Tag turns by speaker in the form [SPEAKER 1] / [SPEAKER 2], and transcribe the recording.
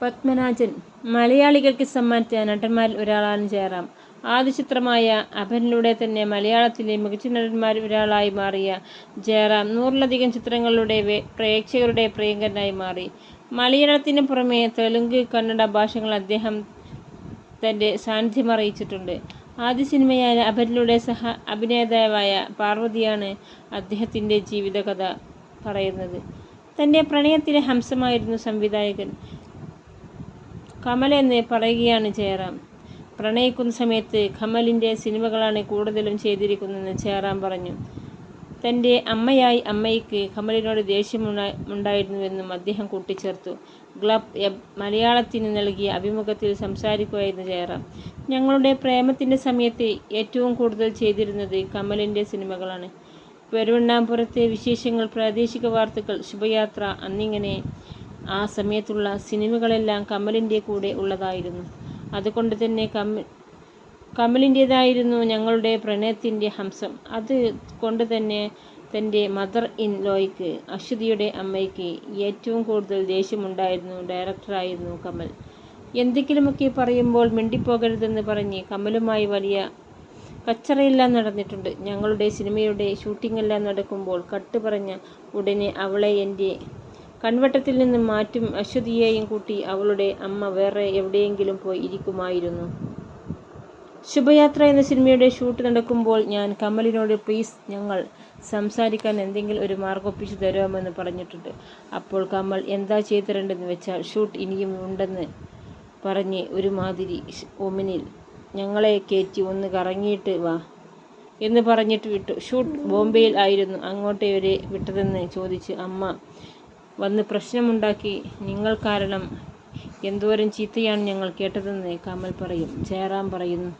[SPEAKER 1] പത്മരാജൻ മലയാളികൾക്ക് സമ്മാനിച്ച നടന്മാരിൽ ഒരാളാണ് ജയറാം. ആദ്യ ചിത്രമായ അപരനിലൂടെ തന്നെ മലയാളത്തിലെ മികച്ച നടന്മാരിൽ ഒരാളായി മാറിയ ജയറാം 100-ലധികം ചിത്രങ്ങളിലൂടെ പ്രേക്ഷകരുടെ പ്രിയങ്കരനായി മാറി. മലയാളത്തിന് പുറമെ തെലുങ്ക്, കന്നഡ ഭാഷകളിൽ അദ്ദേഹം തൻ്റെ സാന്നിധ്യം അറിയിച്ചിട്ടുണ്ട്. ആദ്യ സിനിമയായ അപരനിലൂടെ സഹ അഭിനേതാവായ പാർവതിയാണ് അദ്ദേഹത്തിൻ്റെ ജീവിതകഥ പറയുന്നത്. തൻ്റെ പ്രണയത്തിലെ ഹംസമായിരുന്നു സംവിധായകൻ കമൽ എന്ന് പറയുകയാണ് ജയറാം. പ്രണയിക്കുന്ന സമയത്ത് കമലിൻ്റെ സിനിമകളാണ് കൂടുതലും ചെയ്തിരിക്കുന്നതെന്ന് ജയറാം പറഞ്ഞു. തൻ്റെ അമ്മയായി അമ്മയ്ക്ക് കമലിനോട് ദേഷ്യമുണ്ടായിരുന്നുവെന്നും അദ്ദേഹം കൂട്ടിച്ചേർത്തു. ഗ്ലബ് മലയാളത്തിന് നൽകിയ അഭിമുഖത്തിൽ സംസാരിക്കുകയായിരുന്നു ജയറാം. ഞങ്ങളുടെ പ്രേമത്തിൻ്റെ സമയത്ത് ഏറ്റവും കൂടുതൽ ചെയ്തിരുന്നത് കമലിൻ്റെ സിനിമകളാണ്. പെരുവണ്ണാപുരത്തെ വിശേഷങ്ങൾ, പ്രാദേശിക വാർത്തകൾ, ശുഭയാത്ര എന്നിങ്ങനെ ആ സമയത്തുള്ള സിനിമകളെല്ലാം കമലിൻ്റെ കൂടെ ഉള്ളതായിരുന്നു. അതുകൊണ്ട് തന്നെ കമലിൻ്റേതായിരുന്നു ഞങ്ങളുടെ പ്രണയത്തിൻ്റെ ഹംസം. അതുകൊണ്ട് തന്നെ തൻ്റെ മദർ ഇൻ ലോയ്ക്ക്, അശ്വതിയുടെ അമ്മയ്ക്ക് ഏറ്റവും കൂടുതൽ ദേഷ്യമുണ്ടായിരുന്നു ഡയറക്ടറായിരുന്നു കമൽ. എന്തെങ്കിലുമൊക്കെ പറയുമ്പോൾ മിണ്ടിപ്പോകരുതെന്ന് പറഞ്ഞ് കമലുമായി വലിയ കച്ചറയെല്ലാം നടന്നിട്ടുണ്ട്. ഞങ്ങളുടെ സിനിമയുടെ ഷൂട്ടിങ്ങെല്ലാം നടക്കുമ്പോൾ കട്ട് പറഞ്ഞ ഉടനെ അവളെ എൻ്റെ കൺവട്ടത്തിൽ നിന്ന് മാറ്റും. അശ്വതിയെയും കൂട്ടി അവളുടെ അമ്മ വേറെ എവിടെയെങ്കിലും പോയി ഇരിക്കുമായിരുന്നു. ശുഭയാത്ര എന്ന സിനിമയുടെ ഷൂട്ട് നടക്കുമ്പോൾ ഞാൻ കമലിനോട് പ്ലീസ് ഞങ്ങൾ സംസാരിക്കാൻ എന്തെങ്കിലും ഒരു മാർഗം ഒപ്പിച്ചു തരാമെന്ന് പറഞ്ഞിട്ടുണ്ട്. അപ്പോൾ കമൽ എന്താ ചെയ്തു തരേണ്ടതെന്ന് വെച്ചാൽ ഷൂട്ട് ഇനിയും ഉണ്ടെന്ന് പറഞ്ഞ് ഒരുമാതിരി ഒമിനിൽ ഞങ്ങളെ കയറ്റി ഒന്ന് കറങ്ങിയിട്ട് വാ എന്ന് പറഞ്ഞിട്ട് വിട്ടു. ഷൂട്ട് ബോംബെയിൽ ആയിരുന്നു. അങ്ങോട്ട് വരെ വിട്ടതെന്ന് ചോദിച്ച് അമ്മ വന്ന് പ്രശ്നമുണ്ടാക്കി. നിങ്ങൾ കാരണം എന്തോരം ചീത്തയാണ് ഞങ്ങൾ കേട്ടതെന്ന് കമൽ പറയും. ജയറാം പറയുന്നു.